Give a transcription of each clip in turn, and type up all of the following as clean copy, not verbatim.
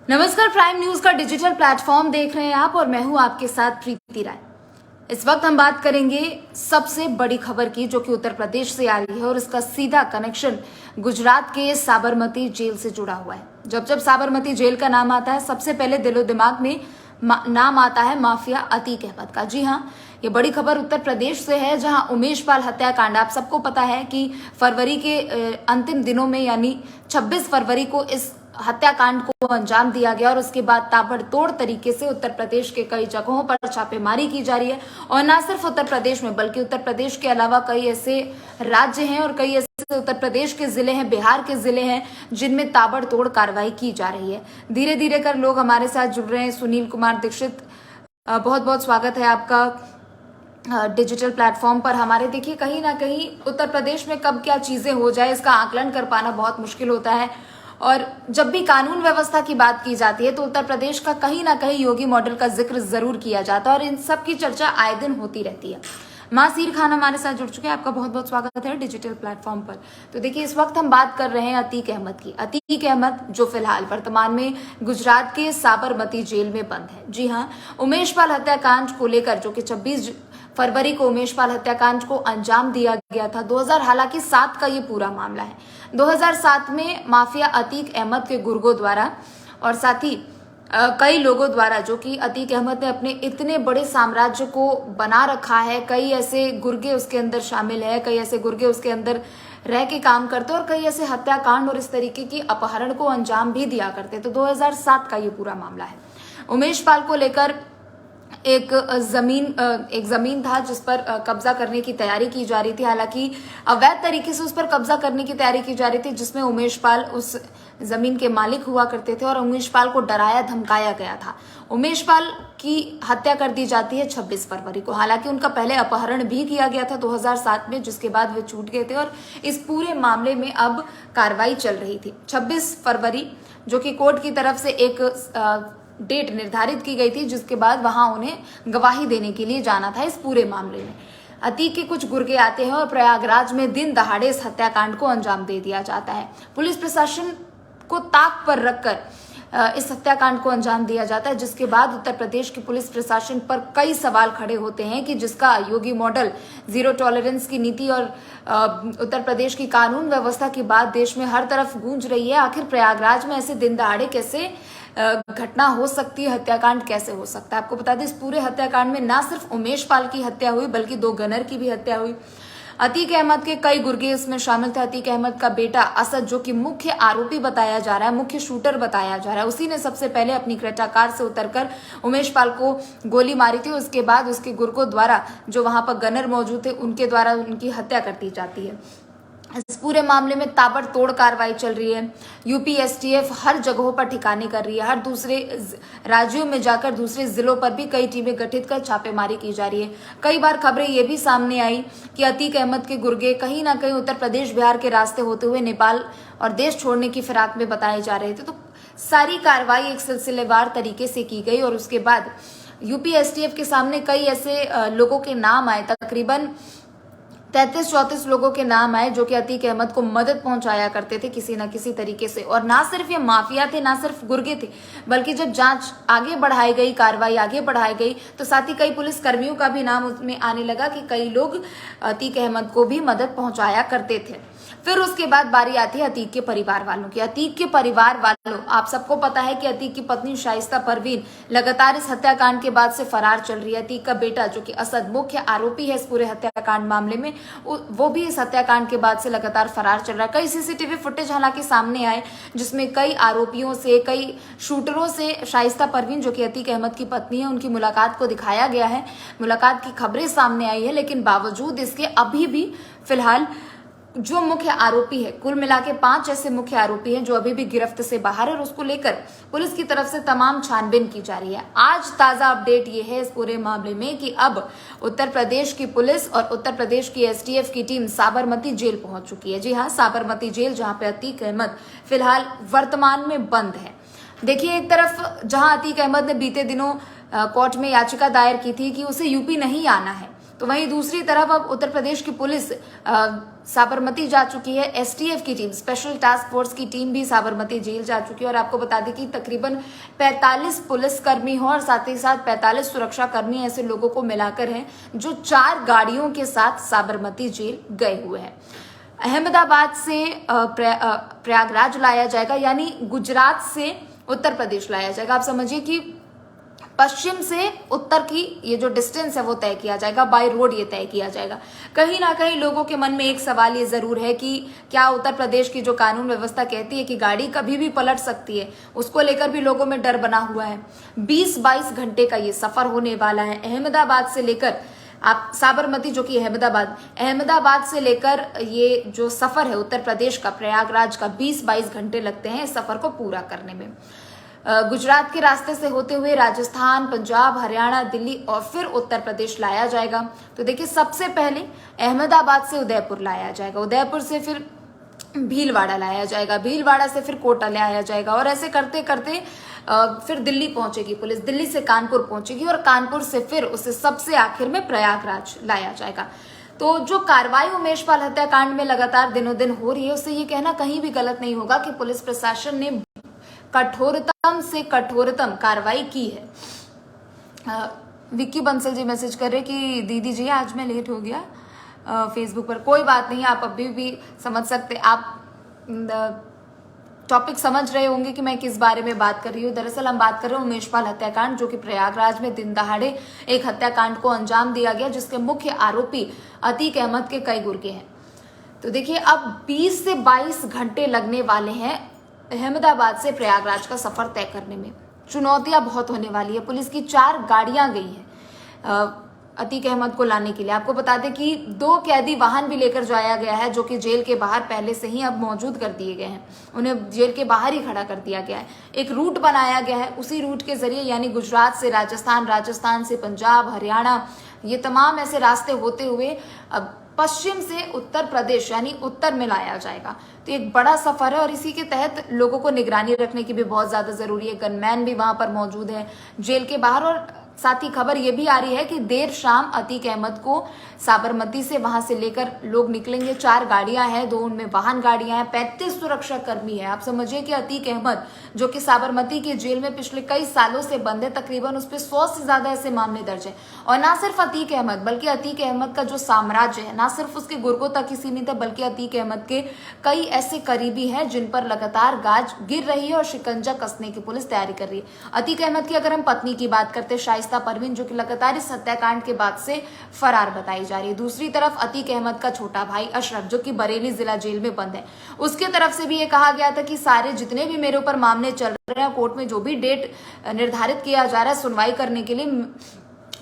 नमस्कार, prime news का digital platform देख रहे हैं आप और मैं हूं आपके साथ प्रीति राय। इस वक्त हम बात करेंगे सबसे बड़ी खबर की, जो कि उत्तर प्रदेश से आ रही है और इसका सीधा कनेक्शन गुजरात के साबरमती जेल से जुड़ा हुआ है। जब जब साबरमती जेल का नाम आता है, सबसे पहले दिलो दिमाग में नाम आता है माफिया अतीक अहमद का। जी हाँ, ये बड़ी खबर उत्तर प्रदेश से है, जहां उमेश पाल हत्याकांड, आप सबको पता है कि फरवरी के अंतिम दिनों में यानी 26 फरवरी को इस हत्याकांड को अंजाम दिया गया और उसके बाद ताबड़तोड़ तरीके से उत्तर प्रदेश के कई जगहों पर छापेमारी की जा रही है। और ना सिर्फ उत्तर प्रदेश में, बल्कि उत्तर प्रदेश के अलावा कई ऐसे राज्य हैं और कई ऐसे उत्तर प्रदेश के जिले हैं, बिहार के जिले हैं, जिनमें ताबड़तोड़ कार्रवाई की जा रही है। धीरे धीरे कर लोग हमारे साथ जुड़ रहे हैं। सुनील कुमार दीक्षित, बहुत बहुत स्वागत है आपका डिजिटल प्लेटफॉर्म पर हमारे। देखिए, कहीं ना कहीं उत्तर प्रदेश में कब क्या चीजें हो जाए, इसका आकलन कर पाना बहुत मुश्किल होता है। और जब भी कानून व्यवस्था की बात की जाती है तो उत्तर प्रदेश का कहीं ना कहीं योगी मॉडल का जिक्र जरूर किया जाता है और इन सब की चर्चा आए दिन होती रहती है। मासीर खान हमारे साथ जुड़ चुके हैं, आपका बहुत बहुत स्वागत है डिजिटल प्लेटफॉर्म पर। तो देखिए, इस वक्त हम बात कर रहे हैं अतीक अहमद की। अतीक अहमद जो फिलहाल वर्तमान में गुजरात के साबरमती जेल में बंद है। जी हाँ, उमेश पाल हत्याकांड को लेकर, जो कि 26 फरवरी को उमेश पाल हत्याकांड को अंजाम दिया गया था, 2007 का ये पूरा मामला है। 2007 में माफिया अतीक अहमद के गुर्गों द्वारा और साथ ही कई लोगों द्वारा, जो कि अतीक अहमद ने अपने इतने बड़े साम्राज्य को बना रखा है, कई ऐसे गुर्गे उसके अंदर शामिल है, कई ऐसे गुर्गे उसके अंदर रह के काम करते और कई ऐसे हत्याकांड और इस तरीके की अपहरण को अंजाम भी दिया करते। तो 2007 का ये पूरा मामला है। उमेश पाल को लेकर एक जमीन था जिस पर कब्जा करने की तैयारी की जा रही थी। हालांकि अवैध तरीके से उस पर कब्जा करने की तैयारी की जा रही थी, जिसमें उमेश पाल उस जमीन के मालिक हुआ करते थे और उमेश पाल को डराया धमकाया गया था। उमेश पाल की हत्या कर दी जाती है 26 फरवरी को। हालांकि उनका पहले अपहरण भी किया गया था 2007 में, जिसके बाद वे छूट गए थे और इस पूरे मामले में अब कार्रवाई चल रही थी। 26 फरवरी जो कि कोर्ट की तरफ से एक डेट निर्धारित की गई थी, जिसके बाद वहां उन्हें गवाही देने के लिए जाना था। इस पूरे मामले में अतीक के कुछ गुर्गे आते हैं और प्रयागराज में दिन दहाड़े इस हत्याकांड को अंजाम दे दिया जाता है। पुलिस प्रशासन को ताक पर रखकर इस हत्याकांड को अंजाम दिया जाता है, जिसके बाद उत्तर प्रदेश की पुलिस प्रशासन पर कई सवाल खड़े होते हैं कि जिसका योगी मॉडल, जीरो टॉलरेंस की नीति और उत्तर प्रदेश की कानून व्यवस्था की बात देश में हर तरफ गूंज रही है। आखिर प्रयागराज में ऐसे दिन दहाड़े कैसे घटना हो सकती है, हत्याकांड कैसे हो सकता है? आपको बता दें, इस पूरे हत्याकांड में ना सिर्फ उमेश पाल की हत्या हुई, बल्कि 2 गनर की भी हत्या हुई। अतीक अहमद के कई गुर्गे इसमें शामिल थे। अतीक अहमद का बेटा असद, जो कि मुख्य आरोपी बताया जा रहा है, मुख्य शूटर बताया जा रहा है, उसी ने सबसे पहले अपनी क्रेटा कार से उतरकर उमेश पाल को गोली मारी थी। उसके बाद उसके गुर्गों द्वारा, जो वहां पर गनर मौजूद थे, उनके द्वारा उनकी हत्या कर दी जाती है। इस पूरे मामले में ताबड़तोड़ कार्रवाई चल रही है। यूपी एसटीएफ हर जगहों पर ठिकाने कर रही है। हर दूसरे राज्यों में जाकर दूसरे जिलों पर भी कई टीमें गठित कर छापेमारी की जा रही है। कई बार खबरें ये भी सामने आई कि अतीक अहमद के गुर्गे कहीं ना कहीं उत्तर प्रदेश बिहार के रास्ते होते हुए नेपाल और देश छोड़ने की फिराक में बताए जा रहे थे। तो सारी कार्रवाई एक सिलसिलेवार तरीके से की गई और उसके बाद यूपी एसटीएफ के सामने कई ऐसे लोगों के नाम आए, तकरीबन 33-34 लोगों के नाम आए, जो कि अतीक अहमद को मदद पहुंचाया करते थे किसी न किसी तरीके से। और ना सिर्फ ये माफिया थे, ना सिर्फ गुर्गे थे, बल्कि जब जांच आगे बढ़ाई गई, कार्रवाई आगे बढ़ाई गई, तो साथ ही कई पुलिस कर्मियों का भी नाम उसमें आने लगा कि कई लोग अतीक अहमद को भी मदद पहुंचाया करते थे। फिर उसके बाद बारी आती है अतीक के परिवार वालों की। अतीक के परिवार वालों, आप सबको पता है कि अतीक की पत्नी शाइस्ता परवीन लगातार इस हत्याकांड के बाद से फरार चल रही है। अतीक का बेटा, जो कि असद मुख्य आरोपी है इस पूरे हत्याकांड मामले में, वो भी इस हत्याकांड के बाद से लगातार फरार चल रहा है। कई सीसीटीवी फुटेज हालांकि सामने आए, जिसमें कई आरोपियों से, कई शूटरों से शाइस्ता परवीन, जो कि अतीक अहमद की पत्नी है, उनकी मुलाकात को दिखाया गया है। मुलाकात की खबरें सामने आई है, लेकिन बावजूद इसके अभी भी फिलहाल जो मुख्य आरोपी है, कुल मिला के 5 ऐसे मुख्य आरोपी हैं जो अभी भी गिरफ्त से बाहर है और उसको लेकर पुलिस की तरफ से तमाम छानबीन की जा रही है। आज ताजा अपडेट ये है इस पूरे मामले में कि अब उत्तर प्रदेश की पुलिस और उत्तर प्रदेश की एसटीएफ की टीम साबरमती जेल पहुंच चुकी है। जी हाँ, साबरमती जेल, जहां पे अतीक अहमद फिलहाल वर्तमान में बंद है। देखिए, एक तरफ जहां अतीक अहमद ने बीते दिनों कोर्ट में याचिका दायर की थी कि उसे यूपी नहीं आना है, तो वहीं दूसरी तरफ अब उत्तर प्रदेश की पुलिस साबरमती जा चुकी है। एसटीएफ की टीम, स्पेशल टास्क फोर्स की टीम भी साबरमती जेल जा चुकी है। और आपको बता दें कि तकरीबन 45 पुलिसकर्मी हो और साथ ही साथ 45 सुरक्षाकर्मी ऐसे लोगों को मिलाकर हैं जो 4 गाड़ियों के साथ साबरमती जेल गए हुए हैं। अहमदाबाद से प्रयागराज लाया जाएगा, यानी गुजरात से उत्तर प्रदेश लाया जाएगा। आप समझिए कि पश्चिम से उत्तर की ये जो डिस्टेंस है वो तय किया जाएगा, बाय रोड ये तय किया जाएगा। कहीं ना कहीं लोगों के मन में एक सवाल ये जरूर है कि क्या उत्तर प्रदेश की जो कानून व्यवस्था कहती है कि गाड़ी कभी भी पलट सकती है, उसको लेकर भी लोगों में डर बना हुआ है। 20-22 घंटे का ये सफर होने वाला है। अहमदाबाद से लेकर आप साबरमती, जो कि अहमदाबाद से लेकर ये जो सफर है उत्तर प्रदेश का प्रयागराज का 20-22 घंटे लगते हैं इस सफर को पूरा करने में। गुजरात के रास्ते से होते हुए राजस्थान, पंजाब, हरियाणा, दिल्ली और फिर उत्तर प्रदेश लाया जाएगा। तो देखिए, सबसे पहले अहमदाबाद से उदयपुर लाया जाएगा, उदयपुर से फिर भीलवाड़ा लाया जाएगा, भीलवाड़ा से फिर कोटा लाया जाएगा और ऐसे करते करते फिर दिल्ली पहुंचेगी पुलिस, दिल्ली से कानपुर पहुंचेगी और कानपुर से फिर उसे सबसे आखिर में प्रयागराज लाया जाएगा। तो जो कार्रवाई उमेश पाल हत्याकांड में लगातार दिनों दिन हो रही है, उससे ये कहना कहीं भी गलत नहीं होगा कि पुलिस प्रशासन ने कठोरतम से कठोरतम कार्रवाई की है। विक्की बंसल जी मैसेज कर रहे कि दीदी जी आज मैं लेट हो गया फेसबुक पर। कोई बात नहीं, आप अभी भी समझ सकते, आप टॉपिक समझ रहे होंगे कि मैं किस बारे में बात कर रही हूँ। दरअसल हम बात कर रहे हैं उमेश पाल हत्याकांड, जो कि प्रयागराज में दिन दहाड़े एक हत्याकांड को अंजाम दिया गया, जिसके मुख्य आरोपी अतीक अहमद के कई गुर्गे हैं। तो देखिए, अब 20 से 22 घंटे लगने वाले हैं अहमदाबाद से प्रयागराज का सफर तय करने में। चुनौतियां बहुत होने वाली है। पुलिस की 4 गाड़ियां गई हैं अतीक अहमद को लाने के लिए। आपको बता दें कि 2 कैदी वाहन भी लेकर जाया गया है, जो कि जेल के बाहर पहले से ही अब मौजूद कर दिए गए हैं। उन्हें जेल के बाहर ही खड़ा कर दिया गया है। एक रूट बनाया गया है, उसी रूट के जरिए, यानी गुजरात से राजस्थान, राजस्थान से पंजाब, हरियाणा, ये तमाम ऐसे रास्ते होते हुए अब पश्चिम से उत्तर प्रदेश यानी उत्तर में लाया जाएगा। तो एक बड़ा सफर है और इसी के तहत लोगों को निगरानी रखने की भी बहुत ज्यादा जरूरी है। गनमैन भी वहां पर मौजूद है जेल के बाहर। और साथ ही खबर यह भी आ रही है कि देर शाम अतीक अहमद को साबरमती से वहां से लेकर लोग निकलेंगे। 4 गाड़ियां हैं, 2 उनमें वाहन गाड़ियां हैं, 35 सुरक्षा कर्मी है। आप समझिए कि अतीक अहमद, जो कि साबरमती के जेल में पिछले कई सालों से बंद है, तकरीबन उस पर 100 से ज्यादा ऐसे मामले दर्ज है। और ना सिर्फ अतीक अहमद, बल्कि अतीक अहमद का जो साम्राज्य है ना सिर्फ उसके गुर्गों तक ही सीमित है, बल्कि अतीक अहमद के कई ऐसे करीबी हैं जिन पर लगातार गाज गिर रही है और शिकंजा कसने की पुलिस तैयारी कर रही है। अतीक अहमद की अगर हम पत्नी की बात करते हैं, शाइस्ता परवीन, जो कि लगातार इस हत्याकांड के बाद से फरार बताई जा रही है। दूसरी तरफ अतीक अहमद का छोटा भाई अशरफ, जो कि बरेली जिला जेल में बंद है, उसके तरफ से भी ये कहा गया था कि सारे जितने भी मेरे ऊपर मामले चल रहे हैं, कोर्ट में जो भी डेट निर्धारित किया जा रहा है सुनवाई करने के लिए,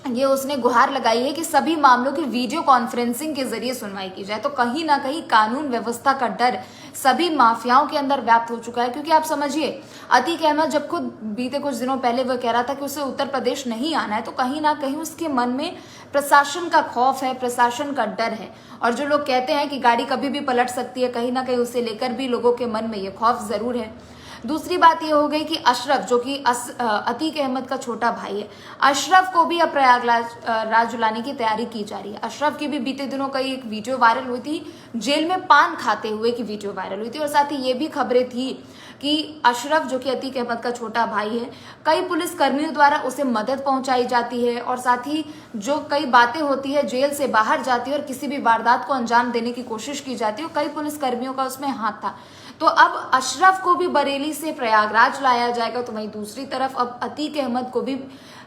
ये उसने गुहार लगाई है कि सभी मामलों की वीडियो कॉन्फ्रेंसिंग के जरिए सुनवाई की जाए। तो कहीं ना कहीं कानून व्यवस्था का डर सभी माफियाओं के अंदर व्याप्त हो चुका है। क्योंकि आप समझिए, अतीक अहमद जब खुद बीते कुछ दिनों पहले वह कह रहा था कि उसे उत्तर प्रदेश नहीं आना है, तो कहीं ना कहीं उसके मन में प्रशासन का खौफ है, प्रशासन का डर है। और जो लोग कहते हैं कि गाड़ी कभी भी पलट सकती है, कहीं ना कहीं उसे लेकर भी लोगों के मन में यह खौफ जरूर है। दूसरी बात यह हो गई कि अशरफ, जो कि अतीक अहमद का छोटा भाई है, अशरफ को भी अब प्रयागराज लाने की तैयारी की जा रही है। अशरफ की भी बीते दिनों कई एक वीडियो वायरल हुई थी, जेल में पान खाते हुए की वीडियो वायरल हुई थी। और साथ ही ये भी खबरें थी कि अशरफ, जो कि अतीक अहमद का छोटा भाई है, कई पुलिस कर्मियों द्वारा उसे मदद पहुंचाई जाती है। और साथ ही जो कई बातें होती है, जेल से बाहर जाती है और किसी भी वारदात को अंजाम देने की कोशिश की जाती है, कई पुलिस कर्मियों का उसमें हाथ था। तो अब अशरफ को भी बरेली से प्रयागराज लाया जाएगा। तो वहीं दूसरी तरफ अब अतीक अहमद को भी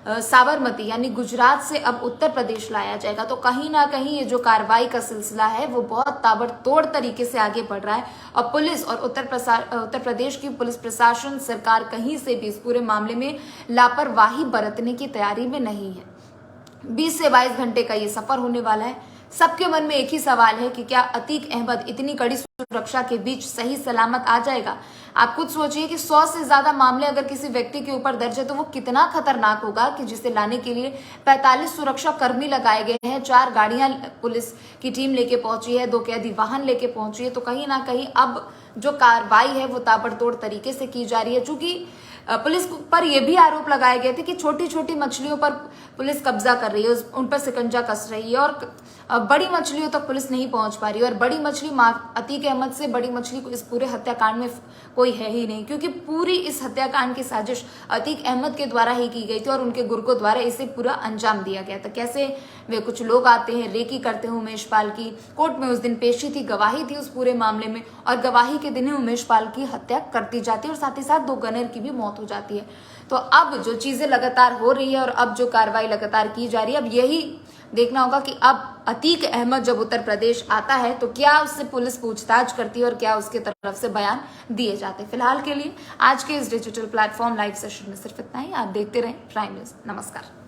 साबरमती यानी गुजरात से अब उत्तर प्रदेश लाया जाएगा। तो कहीं ना कहीं ये जो कार्रवाई का सिलसिला है वो बहुत ताबड़तोड़ तरीके से आगे बढ़ रहा है। और पुलिस और उत्तर प्रदेश की पुलिस प्रशासन, सरकार कहीं से भी इस पूरे मामले में लापरवाही बरतने की तैयारी में नहीं है। 20 से 22 घंटे का ये सफर होने वाला है। सबके मन में एक ही सवाल है कि क्या अतीक अहमद इतनी कड़ी सुरक्षा के बीच सही सलामत आ जाएगा। आप खुद सोचिए कि 100 से ज्यादा मामले अगर किसी व्यक्ति के ऊपर दर्ज है तो वो कितना खतरनाक होगा कि जिसे लाने के लिए 45 सुरक्षा कर्मी लगाए गए हैं, 4 गाड़ियां पुलिस की टीम लेके पहुंची है, 2 कैदी वाहन लेके पहुंची है। तो कहीं ना कहीं अब जो कार्रवाई है वो ताबड़तोड़ तरीके से की जा रही है। चूंकि पुलिस पर यह भी आरोप लगाए गए थे कि छोटी छोटी मछलियों पर पुलिस कब्जा कर रही है, उन पर शिकंजा कस रही है और बड़ी मछलियों तक पुलिस नहीं पहुंच पा रही है। और बड़ी मछली अतीक अहमद से बड़ी मछली इस पूरे हत्याकांड में कोई है ही नहीं, क्योंकि पूरी इस हत्याकांड की साजिश अतीक अहमद के द्वारा ही की गई थी और उनके गुर्गों द्वारा इसे पूरा अंजाम दिया गया था। कैसे वे कुछ लोग आते हैं, रेकी करते हैं उमेश पाल की। कोर्ट में उस दिन पेशी थी, गवाही थी उस पूरे मामले में, और गवाही के दिन ही उमेश पाल की हत्या कर दी जाती है और साथ ही साथ 2 गनर की भी मौत हो जाती है। तो अब जो चीजें लगातार हो रही है और अब जो कार्रवाई लगातार की जा रही है, अब यही देखना होगा कि अब अतीक अहमद जब उत्तर प्रदेश आता है तो क्या उससे पुलिस पूछताछ करती है और क्या उसके तरफ से बयान दिए जाते हैं। फिलहाल के लिए आज के इस डिजिटल प्लेटफॉर्म लाइव सेशन में सिर्फ इतना ही। आप देखते रहें प्राइम न्यूज। नमस्कार।